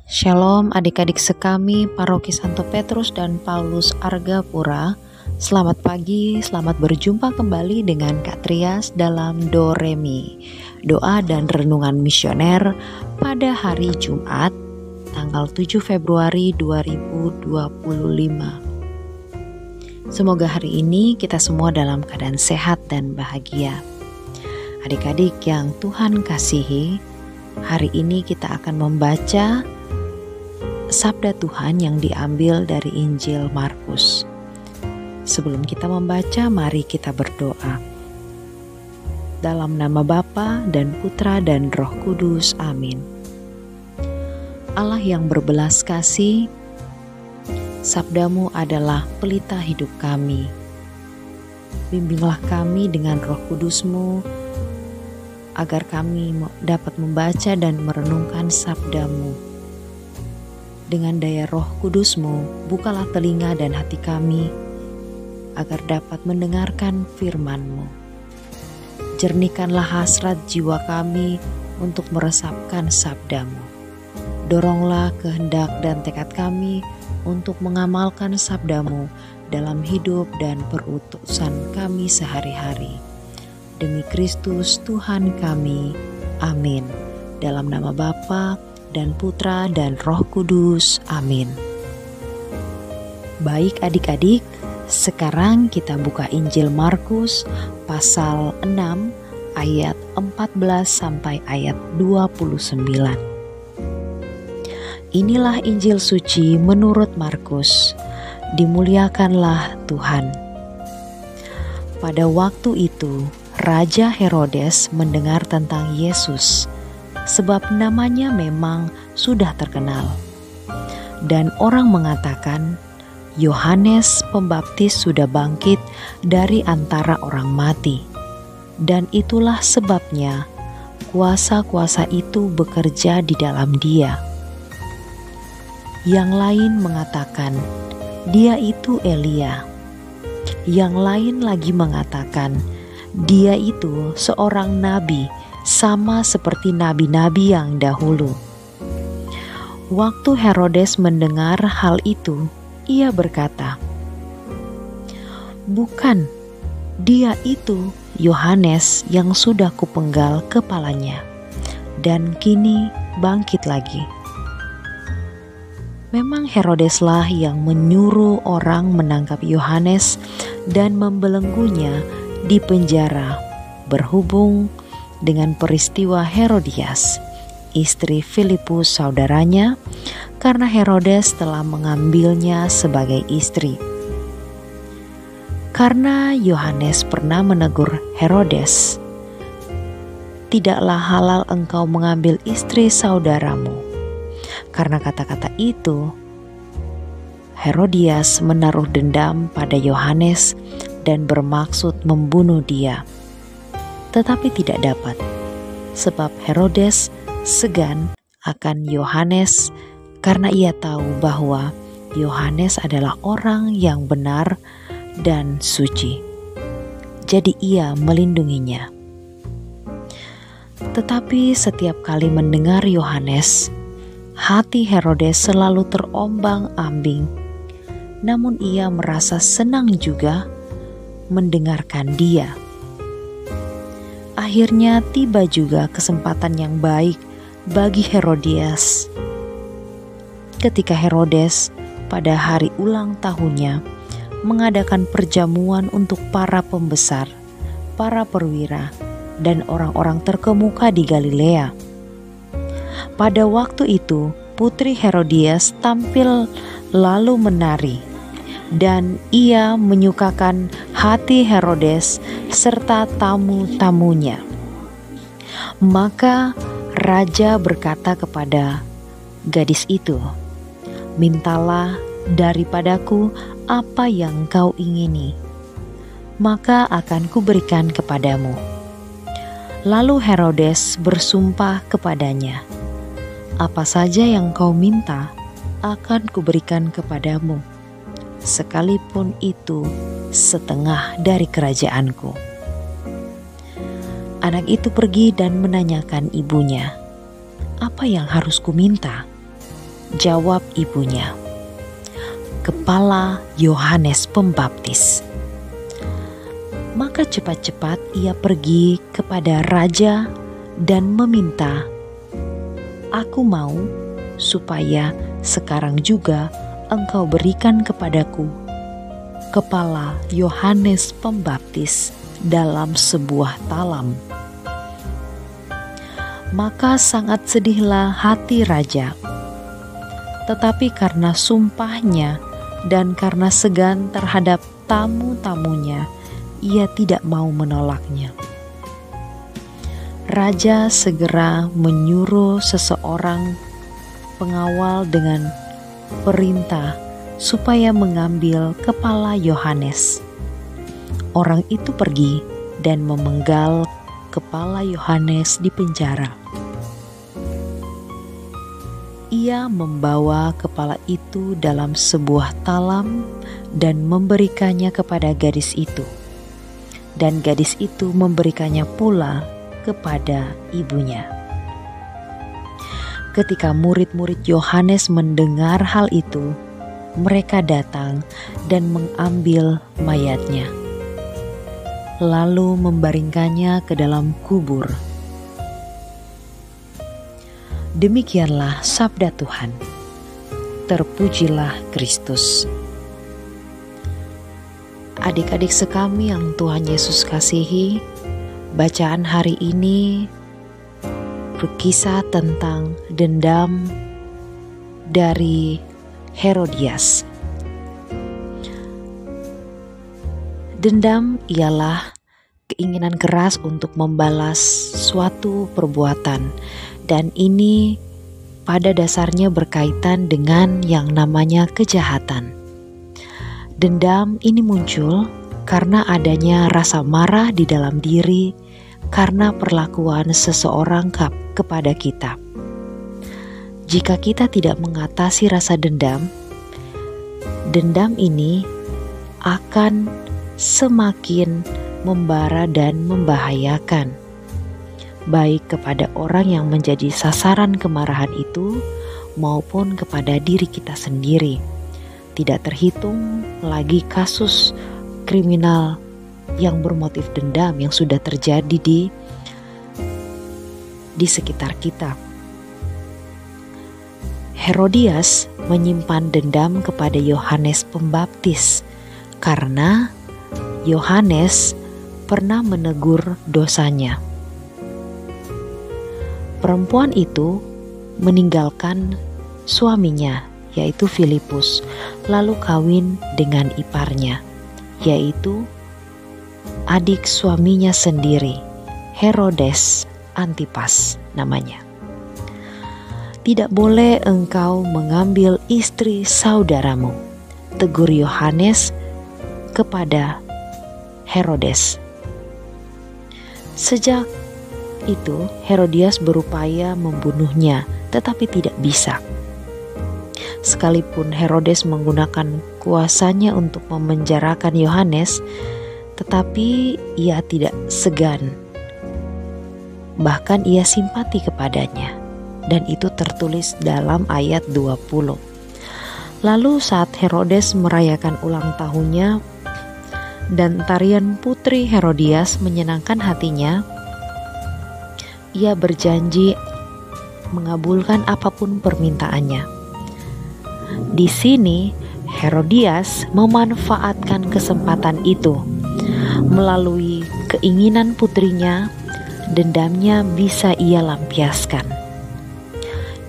Shalom adik-adik sekami Paroki Santo Petrus dan Paulus Argapura. Selamat pagi, selamat berjumpa kembali dengan Kak Trias dalam Do Re Mi, doa dan renungan misioner pada hari Jumat tanggal 7 Februari 2025. Semoga hari ini kita semua dalam keadaan sehat dan bahagia. Adik-adik yang Tuhan kasihi, hari ini kita akan membaca Sabda Tuhan yang diambil dari Injil Markus. Sebelum kita membaca, mari kita berdoa. Dalam nama Bapa dan Putra dan Roh Kudus, amin. Allah yang berbelas kasih, Sabdamu adalah pelita hidup kami. Bimbinglah kami dengan Roh Kudus-Mu, agar kami dapat membaca dan merenungkan Sabdamu. Dengan daya Roh Kudus-Mu, bukalah telinga dan hati kami, agar dapat mendengarkan firman-Mu. Jernihkanlah hasrat jiwa kami untuk meresapkan sabda-Mu. Doronglah kehendak dan tekad kami untuk mengamalkan sabda-Mu dalam hidup dan perutusan kami sehari-hari. Demi Kristus Tuhan kami, amin. Dalam nama Bapa dan Putra dan Roh Kudus, amin. Baik adik-adik, sekarang kita buka Injil Markus pasal 6 ayat 14 sampai ayat 29. Inilah Injil suci menurut Markus. Dimuliakanlah Tuhan. Pada waktu itu, Raja Herodes mendengar tentang Yesus, sebab namanya memang sudah terkenal. Dan orang mengatakan, Yohanes Pembaptis sudah bangkit dari antara orang mati. Dan itulah sebabnya kuasa-kuasa itu bekerja di dalam dia. Yang lain mengatakan, dia itu Elia. Yang lain lagi mengatakan, dia itu seorang nabi, sama seperti nabi-nabi yang dahulu. Waktu Herodes mendengar hal itu, ia berkata, "Bukan, dia itu Yohanes yang sudah kupenggal kepalanya, dan kini bangkit lagi." Memang Herodeslah yang menyuruh orang menangkap Yohanes dan membelenggunya di penjara, berhubung dengan peristiwa Herodias, istri Filipus saudaranya, karena Herodes telah mengambilnya sebagai istri. Karena Yohanes pernah menegur Herodes, "Tidaklah halal engkau mengambil istri saudaramu." Karena kata-kata itu, Herodias menaruh dendam pada Yohanes dan bermaksud membunuh dia. Tetapi tidak dapat, sebab Herodes segan akan Yohanes karena ia tahu bahwa Yohanes adalah orang yang benar dan suci. Jadi ia melindunginya. Tetapi setiap kali mendengar Yohanes, hati Herodes selalu terombang-ambing. Namun ia merasa senang juga mendengarkan dia. Akhirnya tiba juga kesempatan yang baik bagi Herodias. Ketika Herodes pada hari ulang tahunnya mengadakan perjamuan untuk para pembesar, para perwira, dan orang-orang terkemuka di Galilea. Pada waktu itu, putri Herodias tampil lalu menari, dan ia menyukakan hati Herodes serta tamu-tamunya. Maka raja berkata kepada gadis itu, "Mintalah daripadaku apa yang kau ingini, maka akan kuberikan kepadamu." Lalu Herodes bersumpah kepadanya, "Apa saja yang kau minta akan kuberikan kepadamu, sekalipun itu setengah dari kerajaanku." Anak itu pergi dan menanyakan ibunya, "Apa yang harus kuminta?" Jawab ibunya, "Kepala Yohanes Pembaptis." Maka cepat-cepat ia pergi kepada raja dan meminta, "Aku mau supaya sekarang juga engkau berikan kepadaku kepala Yohanes Pembaptis dalam sebuah talam." Maka sangat sedihlah hati raja. Tetapi karena sumpahnya dan karena segan terhadap tamu-tamunya, ia tidak mau menolaknya. Raja segera menyuruh seseorang pengawal dengan perintah supaya mengambil kepala Yohanes. Orang itu pergi dan memenggal kepala Yohanes di penjara. Ia membawa kepala itu dalam sebuah talam dan memberikannya kepada gadis itu. Dan gadis itu memberikannya pula kepada ibunya. Ketika murid-murid Yohanes mendengar hal itu, mereka datang dan mengambil mayatnya, lalu membaringkannya ke dalam kubur. Demikianlah sabda Tuhan. Terpujilah Kristus. Adik-adik sekami yang Tuhan Yesus kasihi, bacaan hari ini berkisah tentang dendam dari Herodias. Dendam ialah keinginan keras untuk membalas suatu perbuatan, dan ini pada dasarnya berkaitan dengan yang namanya kejahatan. Dendam ini muncul karena adanya rasa marah di dalam diri karena perlakuan seseorang kepada kita. Jika kita tidak mengatasi rasa dendam, dendam ini akan semakin membara dan membahayakan, baik kepada orang yang menjadi sasaran kemarahan itu maupun kepada diri kita sendiri. Tidak terhitung lagi kasus kriminal yang bermotif dendam yang sudah terjadi di sekitar kita. Herodias menyimpan dendam kepada Yohanes Pembaptis karena Yohanes pernah menegur dosanya. Perempuan itu meninggalkan suaminya, yaitu Filipus, lalu kawin dengan iparnya, yaitu adik suaminya sendiri, Herodes Antipas namanya. "Tidak boleh engkau mengambil istri saudaramu," tegur Yohanes kepada Herodes. Sejak itu Herodias berupaya membunuhnya, tetapi tidak bisa. Sekalipun Herodes menggunakan kuasanya untuk memenjarakan Yohanes, tetapi ia tidak segan. Bahkan ia simpati kepadanya, dan itu tertulis dalam ayat 20. Lalu saat Herodes merayakan ulang tahunnya dan tarian putri Herodias menyenangkan hatinya, ia berjanji mengabulkan apapun permintaannya. Di sini Herodias memanfaatkan kesempatan itu. Melalui keinginan putrinya, dendamnya bisa ia lampiaskan.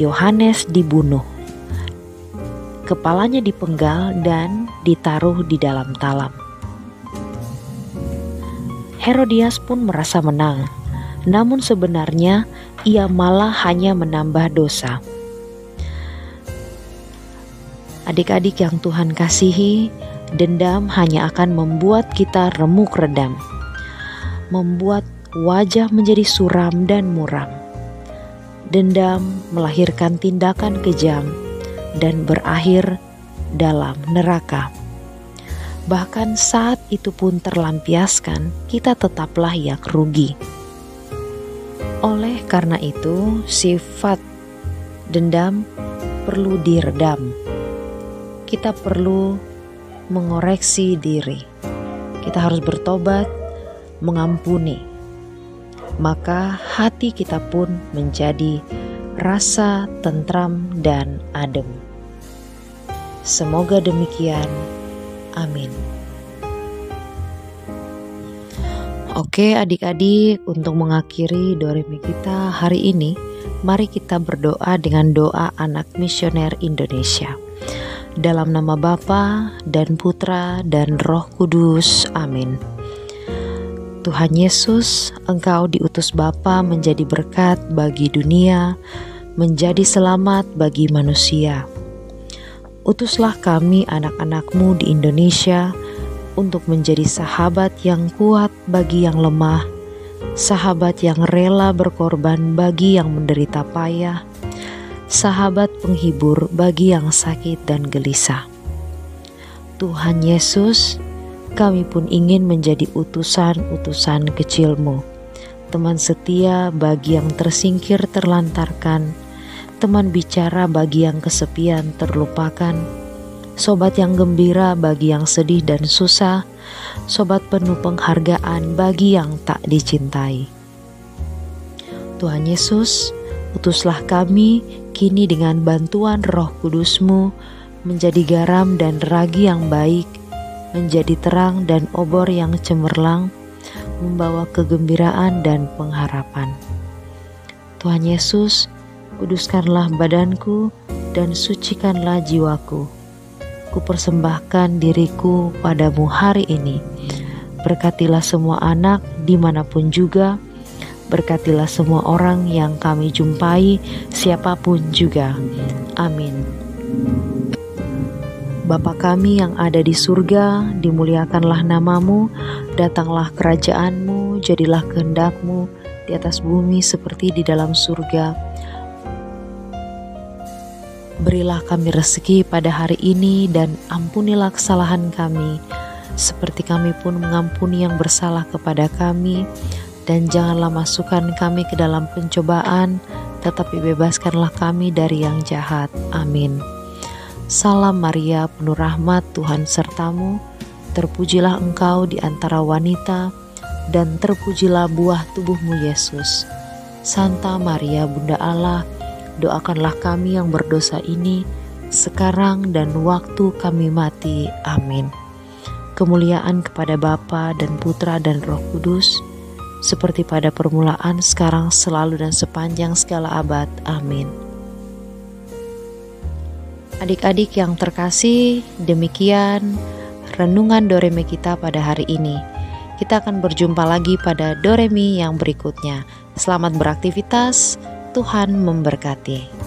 Yohanes dibunuh, kepalanya dipenggal dan ditaruh di dalam talam. Herodias pun merasa menang, namun sebenarnya ia malah hanya menambah dosa. Adik-adik yang Tuhan kasihi, dendam hanya akan membuat kita remuk redam, membuat wajah menjadi suram dan muram. Dendam melahirkan tindakan kejam dan berakhir dalam neraka. Bahkan saat itu pun terlampiaskan, kita tetaplah yang rugi. Oleh karena itu, sifat dendam perlu diredam. Kita perlu mengoreksi diri. Kita harus bertobat, mengampuni. Maka hati kita pun menjadi rasa tentram dan adem. Semoga demikian. Amin. Oke adik-adik, untuk mengakhiri Doremi kita hari ini, mari kita berdoa dengan doa anak misioner Indonesia. Dalam nama Bapa dan Putra dan Roh Kudus. Amin. Tuhan Yesus, Engkau diutus Bapa menjadi berkat bagi dunia, menjadi selamat bagi manusia. Utuslah kami anak-anak-Mu di Indonesia untuk menjadi sahabat yang kuat bagi yang lemah, sahabat yang rela berkorban bagi yang menderita payah, sahabat penghibur bagi yang sakit dan gelisah. Tuhan Yesus, kami pun ingin menjadi utusan-utusan kecil-Mu, teman setia bagi yang tersingkir terlantarkan, teman bicara bagi yang kesepian terlupakan, sobat yang gembira bagi yang sedih dan susah, sobat penuh penghargaan bagi yang tak dicintai. Tuhan Yesus, utuslah kami kini dengan bantuan Roh Kudus-Mu menjadi garam dan ragi yang baik, menjadi terang dan obor yang cemerlang, membawa kegembiraan dan pengharapan. Tuhan Yesus, kuduskanlah badanku dan sucikanlah jiwaku. Kupersembahkan diriku padamu hari ini. Berkatilah semua anak dimanapun juga. Berkatilah semua orang yang kami jumpai, siapapun juga. Amin. Bapa kami yang ada di surga, dimuliakanlah namamu, datanglah kerajaan-Mu, jadilah kehendak-Mu di atas bumi seperti di dalam surga. Berilah kami rezeki pada hari ini dan ampunilah kesalahan kami, seperti kami pun mengampuni yang bersalah kepada kami. Dan janganlah masukkan kami ke dalam pencobaan, tetapi bebaskanlah kami dari yang jahat. Amin. Salam Maria, penuh rahmat, Tuhan sertamu. Terpujilah engkau di antara wanita, dan terpujilah buah tubuhmu Yesus. Santa Maria, Bunda Allah, doakanlah kami yang berdosa ini, sekarang dan waktu kami mati. Amin. Kemuliaan kepada Bapa dan Putra dan Roh Kudus, seperti pada permulaan, sekarang, selalu, dan sepanjang segala abad. Amin. Adik-adik yang terkasih, demikian renungan Doremi kita pada hari ini. Kita akan berjumpa lagi pada Doremi yang berikutnya. Selamat beraktivitas, Tuhan memberkati.